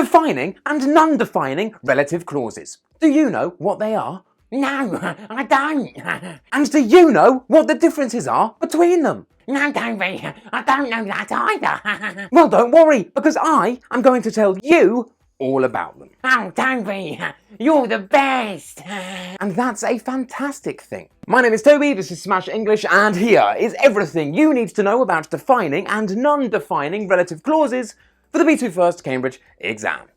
Defining and non-defining relative clauses. Do you know what they are? No, I don't. And do you know what the differences are between them? No, Toby, I don't know that either. Well, don't worry, because I am going to tell you all about them. Oh, Toby, you're the best. And that's a fantastic thing. My name is Toby, this is Smash English, and here is everything you need to know about defining and non-defining relative clauses for the B2 First Cambridge exam.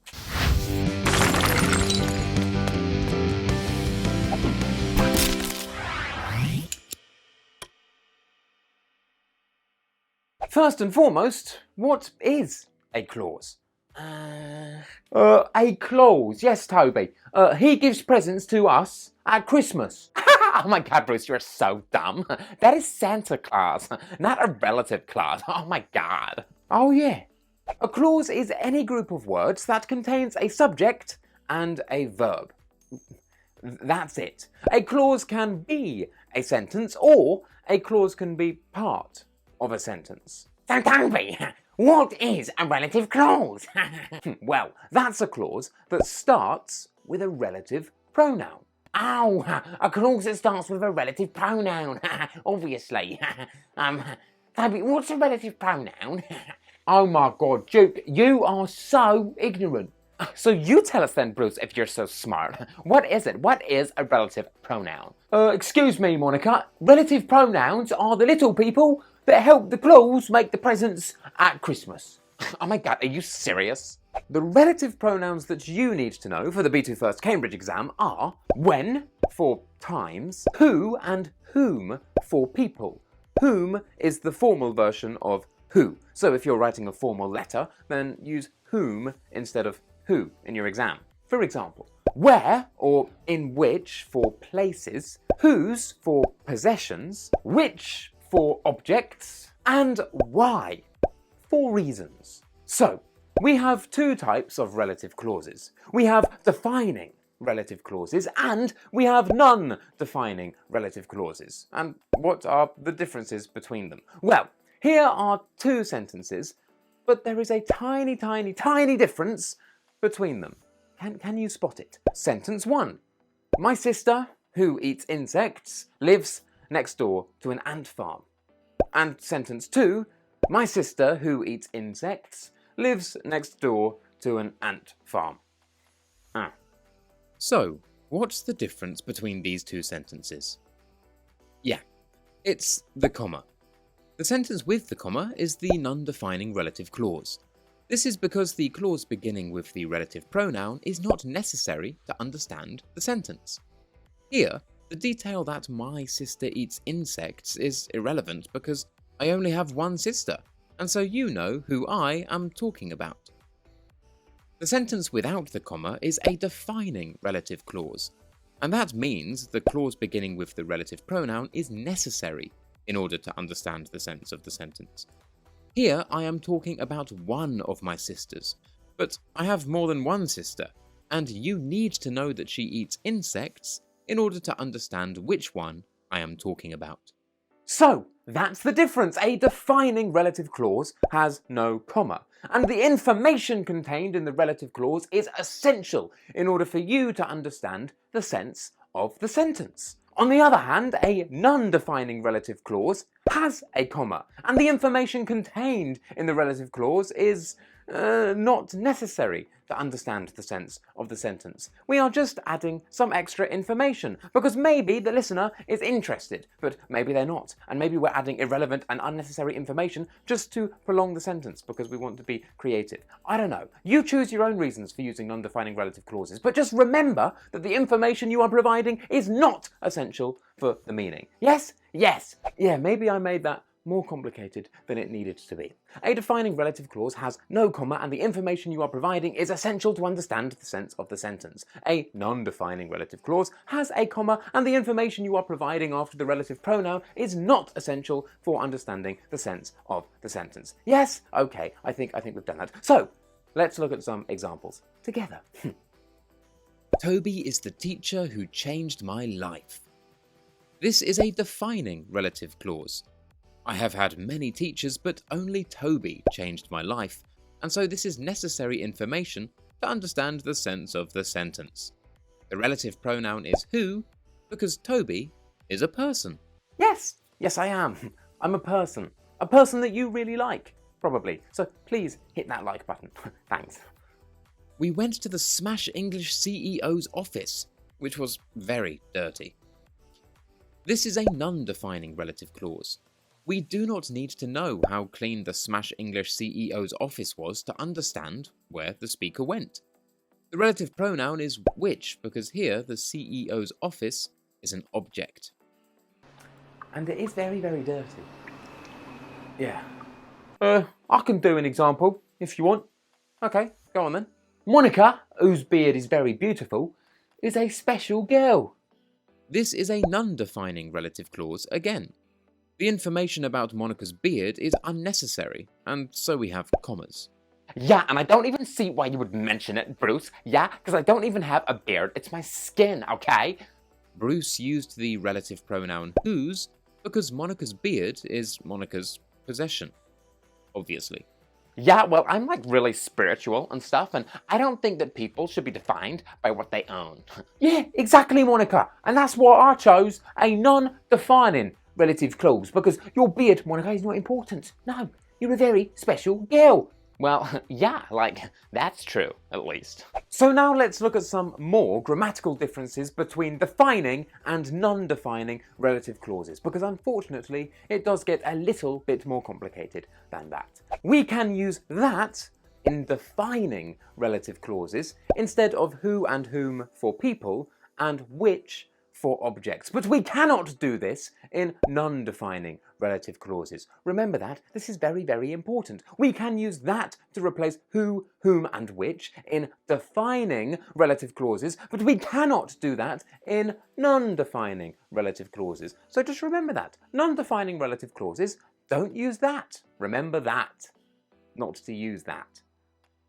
First and foremost, what is a clause? A clause, yes, Toby. He gives presents to us at Christmas. Oh my God, Bruce, you're so dumb. That is Santa Claus, not a relative clause. Oh my God. Oh yeah. A clause is any group of words that contains a subject and a verb. That's it. A clause can be a sentence, or a clause can be part of a sentence. So, Toby, what is a relative clause? Well, that's a clause that starts with a relative pronoun. Oh, a clause that starts with a relative pronoun, obviously. Toby, what's a relative pronoun? Oh my God, Duke, you are so ignorant. So you tell us then, Bruce, if you're so smart. What is it? What is a relative pronoun? Excuse me, Monica. Relative pronouns are the little people that help the clause make the presents at Christmas. Oh my God, are you serious? The relative pronouns that you need to know for the B2 First Cambridge exam are when for times, who and whom for people. Whom is the formal version of who. So if you're writing a formal letter, then use whom instead of who in your exam. For example, where or in which for places, whose for possessions, which for objects, and why for reasons. So, we have two types of relative clauses. We have defining relative clauses and we have non-defining relative clauses. And what are the differences between them? Well, here are two sentences, but there is a tiny, tiny, tiny difference between them. Can you spot it? Sentence 1. My sister, who eats insects, lives next door to an ant farm. And sentence 2. My sister, who eats insects, lives next door to an ant farm. So, what's the difference between these two sentences? Yeah, it's the comma. The sentence with the comma is the non-defining relative clause. This is because the clause beginning with the relative pronoun is not necessary to understand the sentence. Here, the detail that my sister eats insects is irrelevant because I only have one sister, and so you know who I am talking about. The sentence without the comma is a defining relative clause, and that means the clause beginning with the relative pronoun is necessary in order to understand the sense of the sentence. Here I am talking about one of my sisters, but I have more than one sister, and you need to know that she eats insects in order to understand which one I am talking about. So, that's the difference. A defining relative clause has no comma, and the information contained in the relative clause is essential in order for you to understand the sense of the sentence. On the other hand, a non-defining relative clause has a comma, and the information contained in the relative clause is not necessary to understand the sense of the sentence. We are just adding some extra information, because maybe the listener is interested, but maybe they're not, and maybe we're adding irrelevant and unnecessary information just to prolong the sentence because we want to be creative. I don't know. You choose your own reasons for using non-defining relative clauses, but just remember that the information you are providing is not essential for the meaning. Yes? Yes. Yeah, maybe I made that more complicated than it needed to be. A defining relative clause has no comma, and the information you are providing is essential to understand the sense of the sentence. A non-defining relative clause has a comma, and the information you are providing after the relative pronoun is not essential for understanding the sense of the sentence. Yes? Okay, I think we've done that. So, let's look at some examples together. Toby is the teacher who changed my life. This is a defining relative clause. I have had many teachers, but only Toby changed my life, and so this is necessary information to understand the sense of the sentence. The relative pronoun is who because Toby is a person. Yes, yes I am. I'm a person. A person that you really like, probably. So please hit that like button. Thanks. We went to the Smash English CEO's office, which was very dirty. This is a non-defining relative clause. We do not need to know how clean the Smash English CEO's office was to understand where the speaker went. The relative pronoun is which because here the CEO's office is an object. And it is very, very dirty. Yeah. I can do an example if you want. Okay, go on then. Monica, whose beard is very beautiful, is a special girl. This is a non-defining relative clause again. The information about Monica's beard is unnecessary, and so we have commas. Yeah, and I don't even see why you would mention it, Bruce. Yeah, because I don't even have a beard. It's my skin, okay? Bruce used the relative pronoun whose because Monica's beard is Monica's possession. Obviously. Yeah, well, I'm like really spiritual and stuff, and I don't think that people should be defined by what they own. Yeah, exactly, Monica. And that's why I chose a non-defining relative clause, because your beard, Monica, is not important. No, you're a very special girl. Well, yeah, like, that's true, at least. So now let's look at some more grammatical differences between defining and non-defining relative clauses, because unfortunately it does get a little bit more complicated than that. We can use that in defining relative clauses instead of who and whom for people and which for objects. But we cannot do this in non-defining relative clauses. Remember that. This is very, very important. We can use that to replace who, whom, and which in defining relative clauses, but we cannot do that in non-defining relative clauses. So just remember that. Non-defining relative clauses, don't use that. Remember that. Not to use that.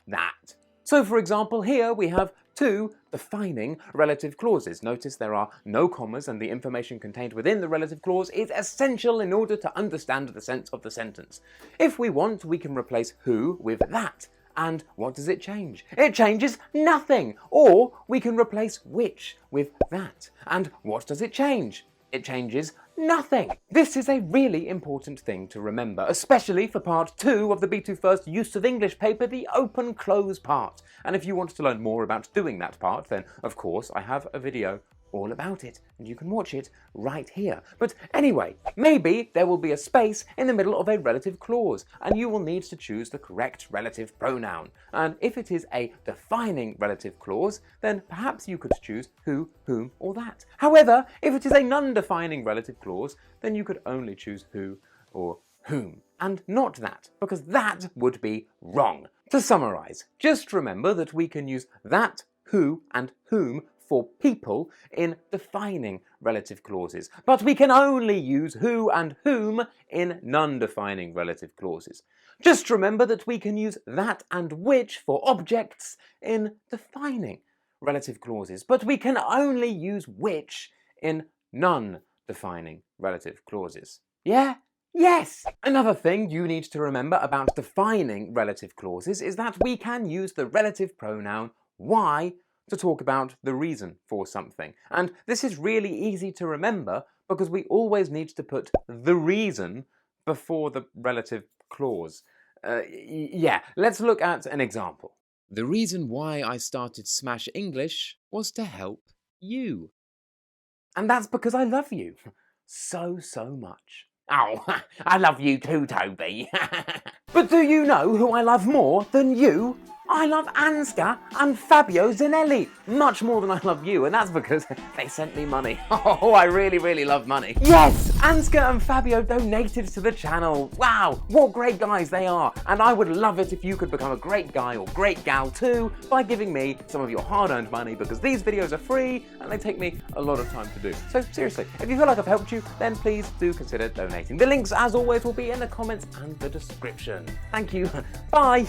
That. So for example, here we have two defining relative clauses. Notice there are no commas and the information contained within the relative clause is essential in order to understand the sense of the sentence. If we want, we can replace who with that. And what does it change? It changes nothing. Or we can replace which with that. And what does it change? It changes nothing. This is a really important thing to remember, especially for part 2 of the B2 First Use of English paper, the open-close part. And if you want to learn more about doing that part, then of course I have a video all about it, and you can watch it right here. But anyway, maybe there will be a space in the middle of a relative clause, and you will need to choose the correct relative pronoun. And if it is a defining relative clause, then perhaps you could choose who, whom, or that. However, if it is a non-defining relative clause, then you could only choose who or whom, and not that, because that would be wrong. To summarize, just remember that we can use that, who, and whom for people in defining relative clauses, but we can only use who and whom in non-defining relative clauses. Just remember that we can use that and which for objects in defining relative clauses, but we can only use which in non-defining relative clauses. Yeah? Yes! Another thing you need to remember about defining relative clauses is that we can use the relative pronoun why to talk about the reason for something. And this is really easy to remember because we always need to put the reason before the relative clause. Yeah, let's look at an example. The reason why I started Smash English was to help you. And that's because I love you so much. Oh, I love you too, Toby. But do you know who I love more than you? I love Ansgar and Fabio Zanelli much more than I love you, and that's because they sent me money. Oh, I really love money. Yes, Ansgar and Fabio donated to the channel. Wow, what great guys they are. And I would love it if you could become a great guy or great gal too by giving me some of your hard-earned money, because these videos are free and they take me a lot of time to do. So seriously, if you feel like I've helped you, then please do consider donating. The links, as always, will be in the comments and the description. Thank you. Bye.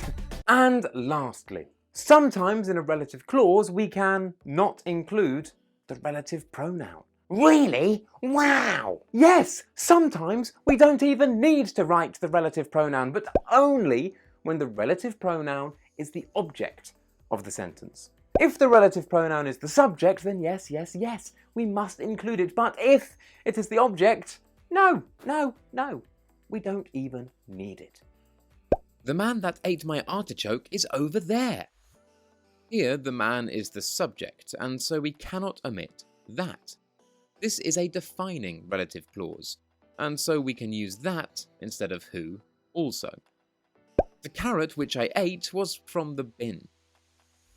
And lastly, sometimes in a relative clause we can not include the relative pronoun. Really? Wow! Yes, sometimes we don't even need to write the relative pronoun, but only when the relative pronoun is the object of the sentence. If the relative pronoun is the subject, then yes, yes, yes, we must include it. But if it is the object, no, no, no, we don't even need it. The man that ate my artichoke is over there. Here, the man is the subject, and so we cannot omit that. This is a defining relative clause, and so we can use that instead of who also. The carrot which I ate was from the bin.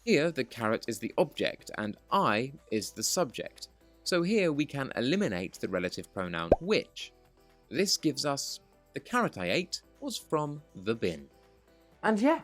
Here, the carrot is the object, and I is the subject, so here we can eliminate the relative pronoun which. This gives us the carrot I ate was from the bin. And yeah,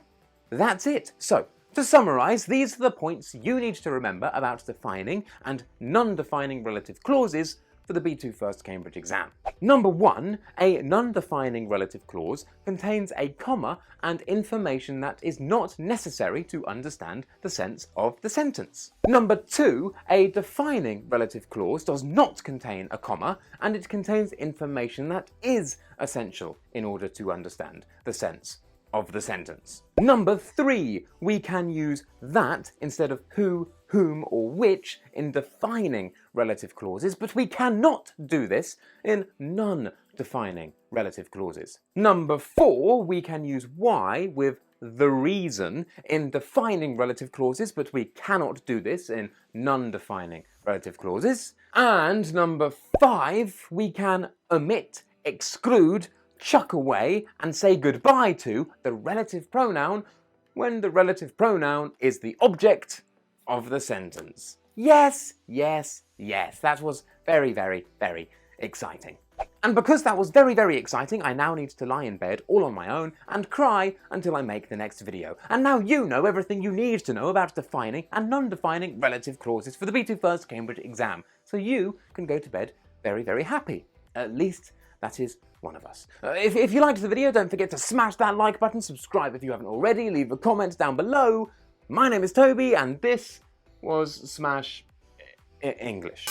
that's it. So, to summarise, these are the points you need to remember about defining and non-defining relative clauses for the B2 First Cambridge exam. Number 1, a non-defining relative clause contains a comma and information that is not necessary to understand the sense of the sentence. Number 2, a defining relative clause does not contain a comma and it contains information that is essential in order to understand the sense of the sentence. Number 3, we can use that instead of who, whom, or which in defining relative clauses, but we cannot do this in non-defining relative clauses. Number 4, we can use why with the reason in defining relative clauses, but we cannot do this in non-defining relative clauses. And number 5, we can omit, exclude, chuck away and say goodbye to the relative pronoun when the relative pronoun is the object of the sentence. Yes, yes, yes. That was very, very, very exciting. And because that was very, very exciting, I now need to lie in bed all on my own and cry until I make the next video. And now you know everything you need to know about defining and non-defining relative clauses for the B2 First Cambridge exam. So you can go to bed very, very happy. At least that is one of us. If you liked the video, don't forget to smash that like button, subscribe if you haven't already, leave a comment down below. My name is Toby, and this was Smash English.